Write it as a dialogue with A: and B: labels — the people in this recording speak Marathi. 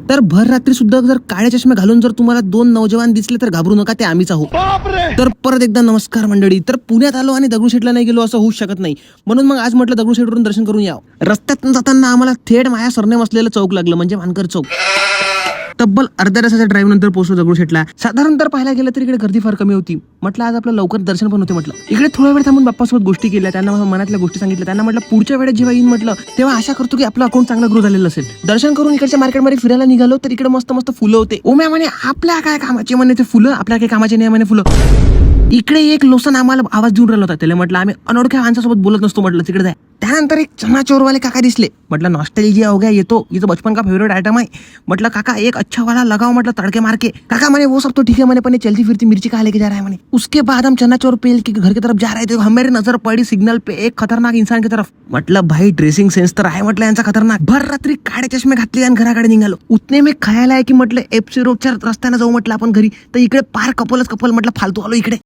A: तर भर रात्री सुद्धा जर काळे चष्मे घालून जर तुम्हाला दोन नौजवान दिसले तर घाबरू नका, ते आम्हीच आहोत. तर परत एकदा नमस्कार मंडळी. तर पुण्यात आलो आणि दगडूशेठला नाही गेलो असं होऊच शकत नाही, म्हणून मग आज म्हटलं दगडूशेठवरून दर्शन करून यावं. रस्त्यातून जाताना आम्हाला थेट माझ्या सरनेम असलेलं चौक लागलं, म्हणजे मानकर चौक. तब्बल अर्ध्या तासाच्या ड्राईव्ह नंतर पोहोचलो दगडूशेठला. साधारण तर पाहायला गेलं तर इकडे गर्दी फार कमी होती. म्हटलं आज आपलं लवकर दर्शन पण होते. म्हटलं इकडे थोडा वेळ थांबून बाप्पासोबत गोष्टी केल्या, त्यांना मनातल्या गोष्टी सांगितल्या. त्यांना म्हटलं पुढच्या वेळेस जेव्हा येईन म्हटलं तेव्हा आशा करतो की आपलं अकाउंट चांगलं ग्रो झालेलं असेल. दर्शन करून इकडच्या मार्केटमध्ये फिरायला निघालो तर इकडे मस्त मस्त फुलं होते. ओम्या म्हणे आपल्या काय कामाचे म्हणे ते फुलं, आपल्या काय कामाचे नाही म्हणे फुलं. इकडे एक लोसन आम्हाला आवाज देऊन राहिला होता. त्याला म्हटलं आम्ही अनोळख्या माणसासोबत बोलत नसतो, म्हटलं तिकडे जाय. त्यानंतर एक चनाचोरवाले काका दिसले. म्हटलं नॉस्टॅल्जिया हो गया येतो, इथं बचपन का फेवरेट आयटम आहे. म्हटलं काका एक अच्छा वाला लगाओ, म्हटलं तड़के मार के. काका म्हणे वो सब तो ठीक है म्हणे, पण ये चलती फिरती मिर्ची कहाँ लेके जा रहा है म्हणे. उसके बाद हम चनाचोर पेल के घर की तरफ जा रहे थे, हमारी नजर पड़ी सिग्नल पे एक खतरनाक इंसान की तरफ. म्हटलं भाई ड्रेसिंग सेन्स तर आहे म्हटलं यांचा खतरनाक. भर रात्री काळे चष्मे घातले आणि घराकडे निघालो. उतने में खयाल आहे की म्हटलं एफसी रोडच्या रस्त्याने जाऊ म्हटलं आपण घरी, तर इकडे पार कपल म्हटलं फालतू आलो इकडे.